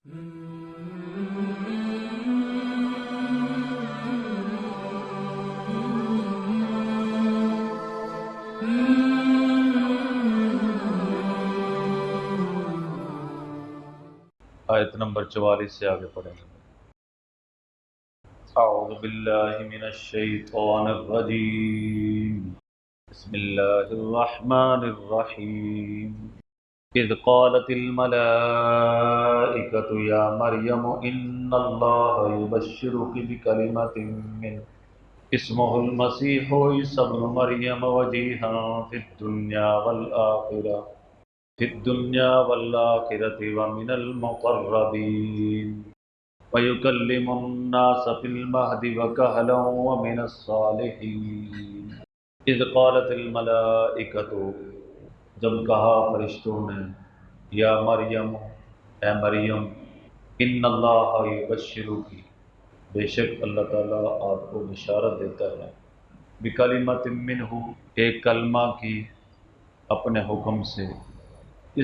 آیت نمبر 44 سے آگے پڑھیں گے۔ اعوذ باللہ من الشیطان الرجیم، بسم اللہ الرحمن الرحیم۔ اذ قالت الملائکۃ یا مریم ان اللہ یبشرک بکلمۃ منہ اسمہ المسیح عیسی ابن مریم وجیہا فی الدنیا والآخرة ومن المقربین وَيُكَلِّمُ النَّاسَ فِي الْمَهْدِ وَكَهْلًا وَمِنَ الصَّالِحِينَ۔ اذ قالت الملائکۃ، جب کہا فرشتوں نے، یا مریم، اے مریم، ان اللہ یبشرک، بے شک اللہ تعالیٰ آپ کو بشارت دیتا ہے، بکلمۃ منہ، ایک کلمہ کی، اپنے حکم سے،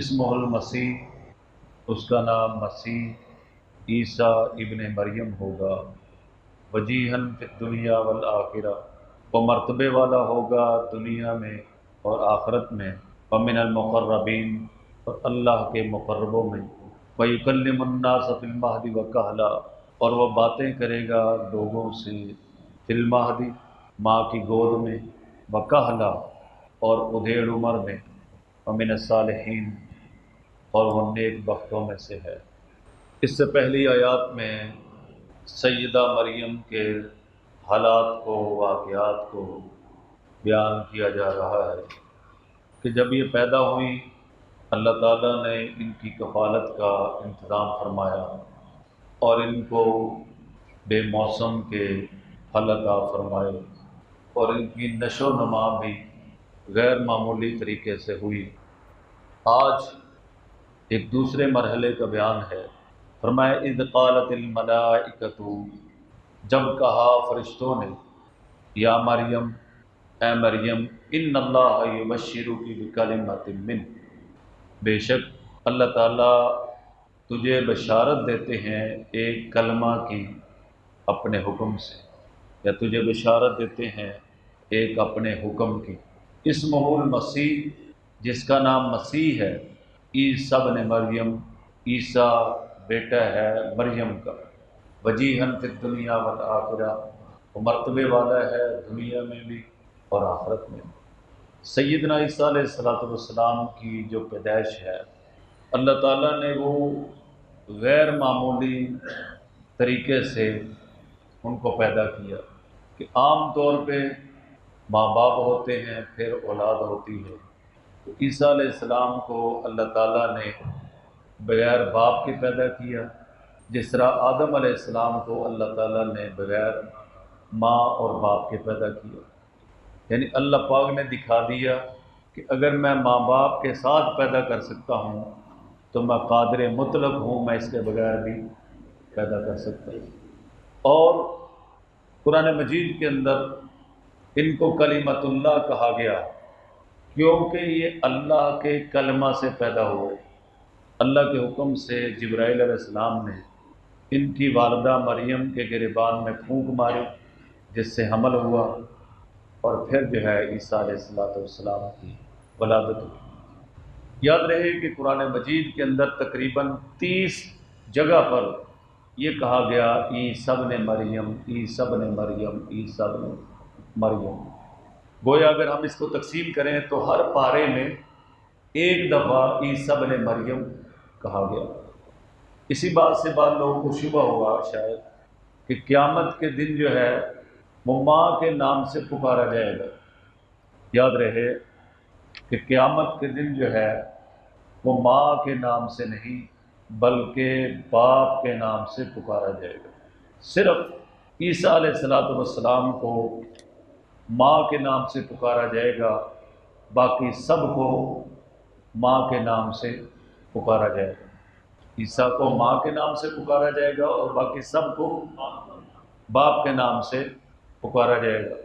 اسمہ المسیح، اس کا نام مسیح عیسیٰ ابن مریم ہوگا، وجیہاً فی الدنیا والآخرہ، وہ مرتبے والا ہوگا دنیا میں اور آخرت میں، ومن المقربین، اور اللہ کے مقربوں میں، ویکلم الناس فی المہد وکہلا، اور وہ باتیں کرے گا لوگوں سے، فی المہد، ماں کی گود میں، وکہلا، اور ادھیڑ عمر میں، ومن الصالحین، اور وہ نیک بختوں میں سے ہے۔ اس سے پہلی آیات میں سیدہ مریم کے حالات کو، واقعات کو بیان کیا جا رہا ہے کہ جب یہ پیدا ہوئی، اللہ تعالیٰ نے ان کی کفالت کا انتظام فرمایا اور ان کو بے موسم کے پھل عطا فرمائے، اور ان کی نشو و نما بھی غیر معمولی طریقے سے ہوئی۔ آج ایک دوسرے مرحلے کا بیان ہے۔ فرمایا اذ قالت الملائکۃ، جب کہا فرشتوں نے، یا مریم، اے مریم، ان اللہ یبشرک بکلمۃ منہ، بے شک اللہ تعالیٰ تجھے بشارت دیتے ہیں ایک کلمہ کی، اپنے حکم سے، یا تجھے بشارت دیتے ہیں ایک اپنے حکم کی، اسمہ المسیح، جس کا نام مسیح ہے، عیسی ابن مریم، عیسیٰ بیٹا ہے مریم کا، وجیہاً فی الدنیا والآخرہ، وہ مرتبے والا ہے دنیا میں بھی اور آخرت میں بھی۔ سیدنا عیسیٰ علیہ السلام کی جو پیدائش ہے، اللہ تعالیٰ نے وہ غیر معمولی طریقے سے ان کو پیدا کیا کہ عام طور پہ ماں باپ ہوتے ہیں، پھر اولاد ہوتی ہے، تو عیسیٰ علیہ السلام کو اللہ تعالیٰ نے بغیر باپ کے پیدا کیا، جس طرح آدم علیہ السلام کو اللہ تعالیٰ نے بغیر ماں اور باپ کے پیدا کیا۔ یعنی اللہ پاک نے دکھا دیا کہ اگر میں ماں باپ کے ساتھ پیدا کر سکتا ہوں تو میں قادر مطلق ہوں، میں اس کے بغیر بھی پیدا کر سکتا ہوں۔ اور قرآن مجید کے اندر ان کو کلمۃ اللہ کہا گیا کیونکہ یہ اللہ کے کلمہ سے پیدا ہوئے۔ اللہ کے حکم سے جبرائیل علیہ السلام نے ان کی والدہ مریم کے گریبان میں پھونک ماری، جس سے حمل ہوا، اور پھر جو ہے عیسیٰ علیہ السلام کی ولادت ہوئی۔ یاد رہے کہ قرآن مجید کے اندر تقریباً 30 جگہ پر یہ کہا گیا عیسیٰ ابن مریم، عیسیٰ ابن مریم، عیسیٰ ابن مریم۔ گویا اگر ہم اس کو تقسیم کریں تو ہر پارے میں ایک دفعہ عیسیٰ ابن مریم کہا گیا۔ اسی بات سے بعض لوگوں کو شبہ ہوا شاید کہ قیامت کے دن جو ہے وہ ماں کے نام سے پکارا جائے گا۔ یاد رہے کہ قیامت کے دن جو ہے وہ ماں کے نام سے نہیں بلکہ باپ کے نام سے پکارا جائے گا۔ صرف عیسیٰ علیہ السلام کو ماں کے نام سے پکارا جائے گا، باقی سب کو ماں کے نام سے پکارا جائے گا۔ عیسیٰ کو ماں کے نام سے پکارا جائے گا اور باقی سب کو باپ کے نام سے پکارا جائے گا۔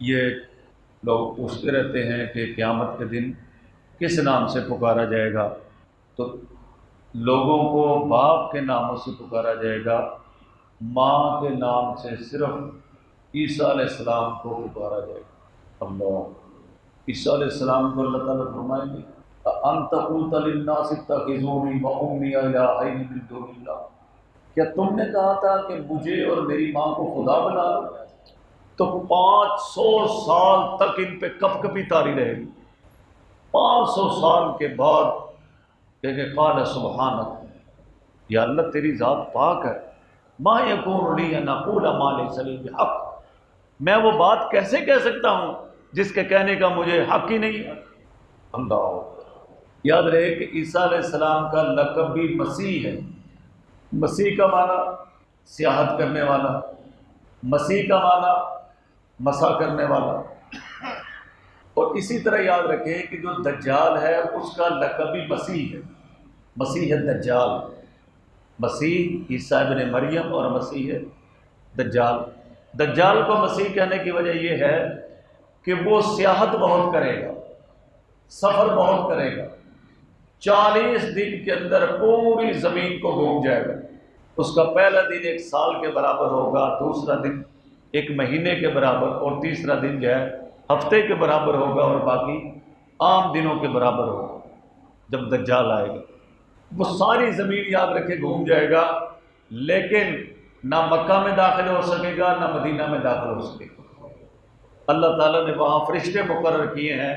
یہ لوگ پوچھتے رہتے ہیں کہ قیامت کے دن کس نام سے پکارا جائے گا، تو لوگوں کو باپ کے ناموں سے پکارا جائے گا، ماں کے نام سے صرف عیسیٰ علیہ السلام کو پکارا جائے گا۔ اللہ، عیسیٰ علیہ السلام کو اللہ تعالیٰ فرمائیں گے انت قلت للناس اتخذونی وامي الہین من دون اللہ، کیا تم نے کہا تھا کہ مجھے اور میری ماں کو خدا بنا لو؟ تو 500 سال تک ان پہ کپ کپی طاری رہے گی۔ 500 سال کے بعد کہ قال سبحانک، یا اللہ تیری ذات پاک ہے، ما یکون لی ان اقول ما لیس لی بحق، میں وہ بات کیسے کہہ سکتا ہوں جس کے کہنے کا مجھے حق ہی نہیں ہے۔ اللہ، یاد رہے کہ عیسیٰ علیہ السلام کا لقب بھی مسیح ہے۔ مسیح کا معنی سیاحت کرنے والا، مسیح کا معنی مسا کرنے والا، اور اسی طرح یاد رکھیں کہ جو دجال ہے اس کا لقب بھی مسیح ہے، مسیح دجال، مسیح عیسیٰ ابن مریم اور مسیح دجال۔ دجال کو مسیح کہنے کی وجہ یہ ہے کہ وہ سیاحت بہت کرے گا، سفر بہت کرے گا، 40 دن کے اندر پوری زمین کو گھوم جائے گا۔ اس کا پہلا دن 1 سال کے برابر ہوگا، دوسرا دن 1 مہینے کے برابر، اور تیسرا دن جو ہے ہفتے کے برابر ہوگا، اور باقی عام دنوں کے برابر ہوگا جب دجال آئے گا۔ وہ ساری زمین یاد رکھے گھوم جائے گا، لیکن نہ مکہ میں داخل ہو سکے گا نہ مدینہ میں داخل ہو سکے گا۔ اللہ تعالیٰ نے وہاں فرشتے مقرر کیے ہیں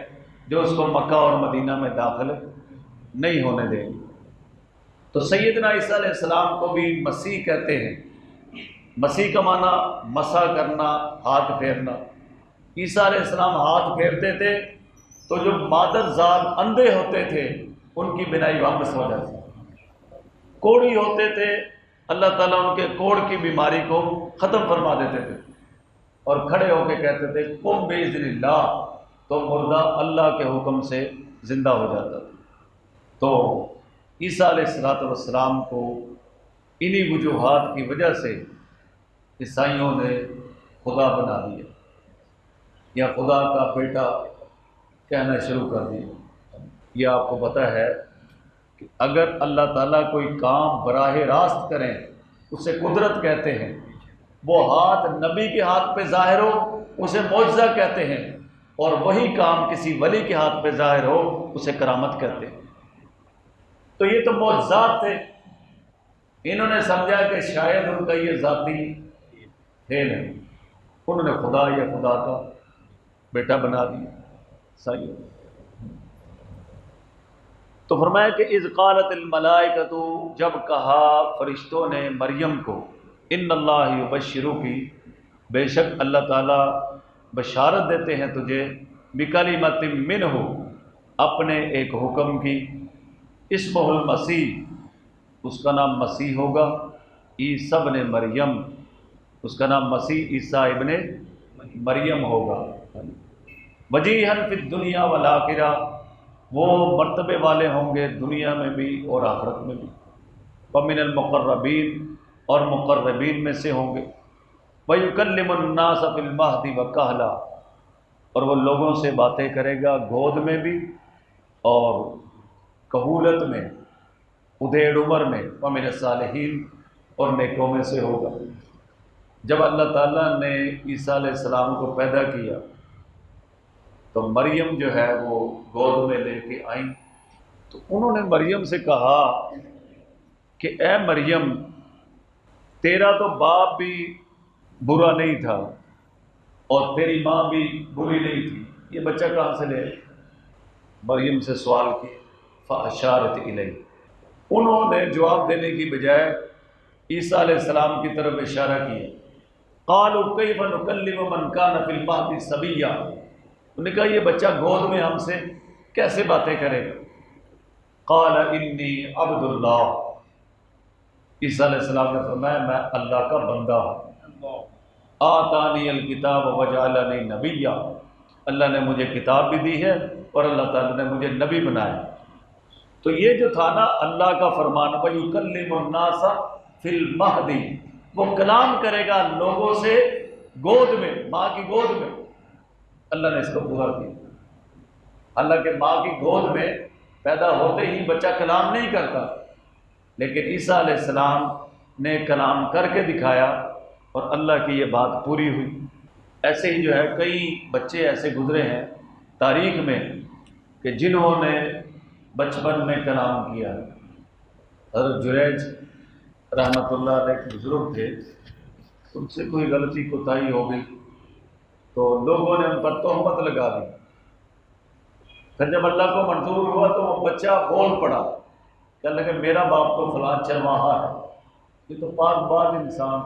جو اس کو مکہ اور مدینہ میں داخل نہیں ہونے دیں گے۔ تو سیدنا عیسیٰ علیہ السلام کو بھی مسیح کہتے ہیں۔ مسیح کا معنی مسا کرنا، ہاتھ پھیرنا۔ عیسیٰ علیہ السلام ہاتھ پھیرتے تھے تو جو مادر ذات اندھے ہوتے تھے ان کی بینائی واپس ہو جاتی، کوڑی ہوتے تھے اللہ تعالیٰ ان کے کوڑ کی بیماری کو ختم فرما دیتے تھے، اور کھڑے ہو کے کہتے تھے قم بإذن اللہ، تو مردہ اللہ کے حکم سے زندہ ہو جاتا تھا۔ تو عیسیٰ علیہ السلام کو انہی وجوہات کی وجہ سے عیسائیوں نے خدا بنا دیا، یا خدا کا بیٹا کہنا شروع کر دیا۔ یہ آپ کو پتہ ہے کہ اگر اللہ تعالیٰ کوئی کام براہ راست کریں اسے قدرت کہتے ہیں، وہ ہاتھ نبی کے ہاتھ پہ ظاہر ہو اسے معجزہ کہتے ہیں، اور وہی کام کسی ولی کے ہاتھ پہ ظاہر ہو اسے کرامت کہتے ہیں۔ تو یہ تو معجزات تھے، انہوں نے سمجھا کہ شاید ان کا یہ ذاتی ہے نہیں، انہوں نے خدا یا خدا کا بیٹا بنا دیا۔ صحیح۔ تو فرمایا کہ اذ قالت الملائکۃ، جب کہا فرشتوں نے مریم کو، ان اللہ یبشرکی، بے شک اللہ تعالیٰ بشارت دیتے ہیں تجھے، بکلمۃ منہ، اپنے ایک حکم کی، اسمہ المسیح، اس کا نام مسیح ہوگا، عیسیٰ ابن مریم، اس کا نام مسیح عیسیٰ ابن مریم ہوگا، وجیہا فی الدنیا والآخرہ، وہ مرتبے والے ہوں گے دنیا میں بھی اور آخرت میں بھی، ومن المقربین، اور مقربین میں سے ہوں گے، ویکلم الناس فی المہد وکہلا، اور وہ لوگوں سے باتیں کرے گا گود میں بھی اور کہولت میں، ادھیڑ عمر میں، ومن الصالحین، اور نیکوں میں سے ہوگا۔ جب اللہ تعالیٰ نے عیسیٰ علیہ السلام کو پیدا کیا تو مریم جو ہے وہ گود میں لے کے آئیں، تو انہوں نے مریم سے کہا کہ اے مریم، تیرا تو باپ بھی برا نہیں تھا اور تیری ماں بھی بری نہیں تھی، یہ بچہ کہاں سے لے؟ مریم سے سوال کی، فاشارت الیہ، انہوں نے جواب دینے کی بجائے عیسیٰ علیہ السلام کی طرف اشارہ کیا۔ قالوا کیف نکلم من کان فی المہد صبیا، انہوں نے کہا یہ بچہ گود میں ہم سے کیسے باتیں کرے گا؟ قال انی عبد اللہ، عیسیٰ علیہ السلام نے فرمایا میں اللہ کا بندہ ہوں، آتانی الکتاب وجعلنی نبیا، اللہ نے مجھے کتاب بھی دی ہے اور اللہ تعالیٰ نے مجھے نبی بنایا۔ تو یہ جو تھا نا اللہ کا فرمان، وَيُكَلِّمُ النَّاسَ فِي الْمَهْدِ، وہ کلام کرے گا لوگوں سے گود میں، ماں کی گود میں، اللہ نے اس کو پورا کیا۔ حالانکہ ماں کی گود میں پیدا ہوتے ہی بچہ کلام نہیں کرتا، لیکن عیسیٰ علیہ السلام نے کلام کر کے دکھایا اور اللہ کی یہ بات پوری ہوئی۔ ایسے ہی جو ہے کئی بچے ایسے گزرے ہیں تاریخ میں کہ جنہوں نے بچپن میں کلام کیا۔ حضرت جریج رحمۃ اللہ علیہ ایک بزرگ تھے، ان سے کوئی غلطی کوتاہی ہو گئی تو لوگوں نے ان پر تہمت لگا دی۔ پھر جب اللہ کو منظور ہوا تو وہ بچہ بول پڑا، کہنے لگا میرا باپ تو فلاں چرواہا ہے، یہ تو پاک باز انسان۔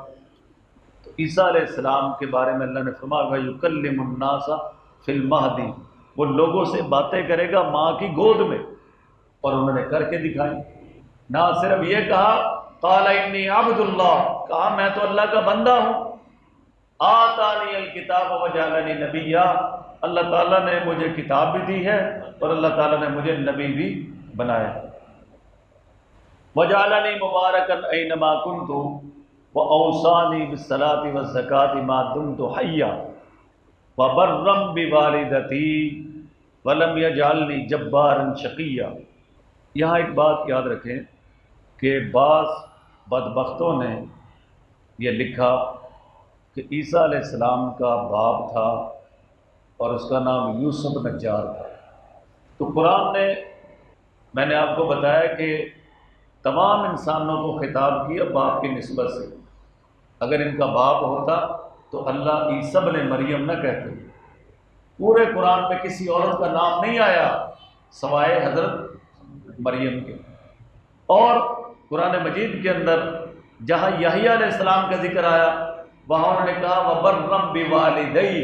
تو عیسیٰ علیہ السلام کے بارے میں اللہ نے فرمایا وَيُكَلِّمُ النَّاسَ فِي الْمَهْدِ، وہ لوگوں سے باتیں کرے گا ماں کی گود میں، اور انہوں نے کر کے دکھائی۔ نہ صرف یہ کہا قال انی عبد اللہ، کہا میں تو اللہ کا بندہ ہوں، آتانی الکتاب وجعلنی نبیا، اللہ تعالیٰ نے مجھے کتاب بھی دی ہے اور اللہ تعالیٰ نے مجھے نبی بھی بنایا ہے۔ وجعلنی مبارکا اینما کنت واوصانی بالصلاۃ والزکاۃ ما دمت حیا وبرا بوالدتی ولم یجعلنی جبارا شقیا۔ یہاں ایک بات یاد رکھیں کہ بعض بدبختوں نے یہ لکھا کہ عیسیٰ علیہ السلام کا باپ تھا اور اس کا نام یوسف نجار تھا۔ تو قرآن نے، میں نے آپ کو بتایا کہ تمام انسانوں کو خطاب کیا باپ کی نسبت سے۔ اگر ان کا باپ ہوتا تو اللہ عیسیٰ ابن مریم نہ کہتے۔ پورے قرآن میں کسی عورت کا نام نہیں آیا سوائے حضرت مریم کے۔ اور قرآن مجید کے اندر جہاں یحییٰ علیہ السلام کا ذکر آیا وہاں انہوں نے کہا وَبَرًّا بِوَالِدَيْهِ،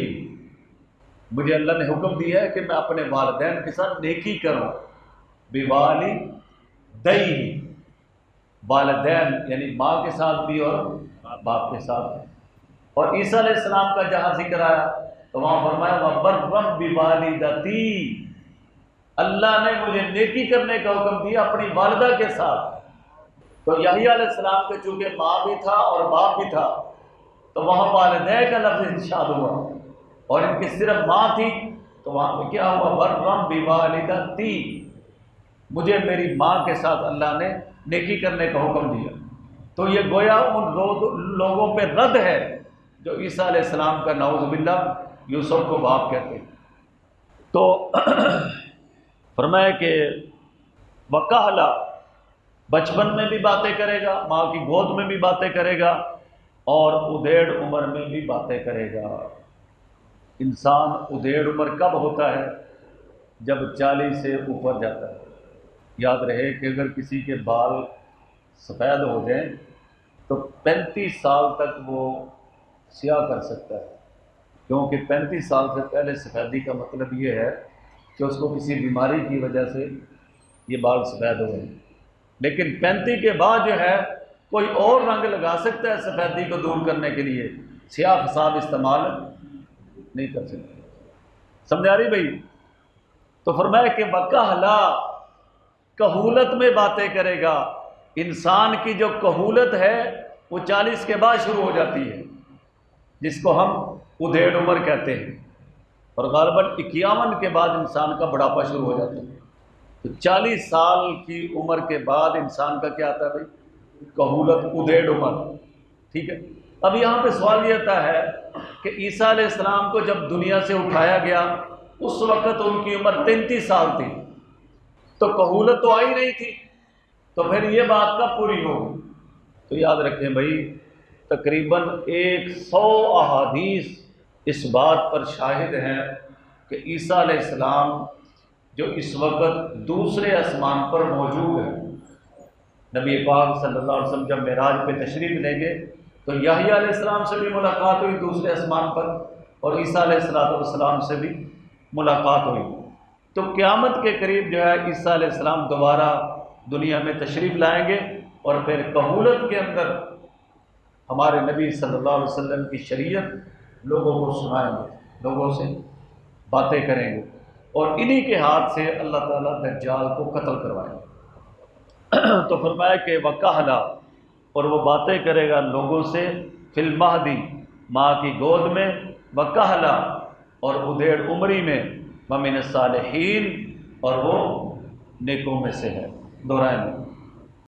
مجھے اللہ نے حکم دیا ہے کہ میں اپنے والدین کے ساتھ نیکی کروں۔ بِوَالِدَيْهِ، والدین یعنی ماں کے ساتھ بھی اور باپ کے ساتھ بھی۔ اور عیسیٰ علیہ السلام کا جہاں ذکر آیا تو وہاں فرمایا وَبَرًّا بِوَالِدَتِي، اللہ نے مجھے نیکی کرنے کا حکم دیا اپنی والدہ کے ساتھ۔ تو یحییٰ علیہ السلام کے چونکہ ماں بھی تھا اور باپ بھی تھا تو وہاں والدین کا لفظ ارشاد ہوا، اور ان کی صرف ماں تھی تو وہاں پہ کیا ہوا وَبَرًّا بِوَالِدَتِي، مجھے میری ماں کے ساتھ اللہ نے نیکی کرنے کا حکم دیا۔ تو یہ گویا ان لوگوں پہ رد ہے جو عیسیٰ علیہ السلام کا نعوذ باللہ یوسف کو باپ کہتے ہیں۔ تو فرمایا کہ وَقَحْلَ، بچپن میں بھی باتیں کرے گا، ماں کی گود میں بھی باتیں کرے گا، اور ادیڑ عمر میں بھی باتیں کرے گا۔ انسان ادیڑ عمر کب ہوتا ہے؟ جب 40 سے اوپر جاتا ہے۔ یاد رہے کہ اگر کسی کے بال سفید ہو جائیں تو 35 سال تک وہ سیاہ کر سکتا ہے، کیونکہ 35 سال سے پہلے سفیدی کا مطلب یہ ہے کہ اس کو کسی بیماری کی وجہ سے یہ بال سفید ہو گئے۔ لیکن 35 کے بعد جو ہے کوئی اور رنگ لگا سکتا ہے سفیدی کو دور کرنے کے لیے، سیاہ فساد استعمال نہیں کر سکتے۔ سمجھ آ رہی بھائی؟ تو فرمایا کہ وَقَحْلَ، کہولت میں باتیں کرے گا۔ انسان کی جو کہولت ہے وہ 40 کے بعد شروع ہو جاتی ہے، جس کو ہم ادیڑ عمر کہتے ہیں، اور غالباً 51 کے بعد انسان کا بڑھاپا شروع ہو جاتا ہے۔ تو 40 سال کی عمر کے بعد انسان کا کیا آتا ہے بھائی؟ کہولت، ادیڑ عمر، ٹھیک ہے۔ اب یہاں پہ سوال یہ آتا ہے کہ عیسیٰ علیہ السلام کو جب دنیا سے اٹھایا گیا اس وقت ان کی عمر 33 سال تھی، تو کہولت تو آئی نہیں تھی، تو پھر یہ بات کب پوری ہوگی؟ تو یاد رکھیں بھائی تقریباً 100 احادیث اس بات پر شاہد ہیں کہ عیسیٰ علیہ السلام جو اس وقت دوسرے آسمان پر موجود ہے۔ نبی پاک صلی اللہ علیہ وسلم جب معراج پہ تشریف لے گئے تو یحییٰ علیہ السلام سے بھی ملاقات ہوئی دوسرے آسمان پر، اور عیسیٰ علیہ السلام سے بھی ملاقات ہوئی۔ تو قیامت کے قریب جو ہے عیسیٰ علیہ السلام دوبارہ دنیا میں تشریف لائیں گے، اور پھر کہولت کے اندر ہمارے نبی صلی اللہ علیہ وسلم کی شریعت لوگوں کو سنائیں گے، لوگوں سے باتیں کریں گے، اور انہی کے ہاتھ سے اللہ تعالیٰ دجال کو قتل کروائیں گے۔ تو فرمایا کہ وَقَحْلَ، اور وہ باتیں کرے گا لوگوں سے فی المہدی، ماں کی گود میں، وَقَحْلَ، اور ادیڑ عمری میں، وَمِنَ الصَّالِحِین، اور وہ نیکوں میں سے ہے۔ دورائیں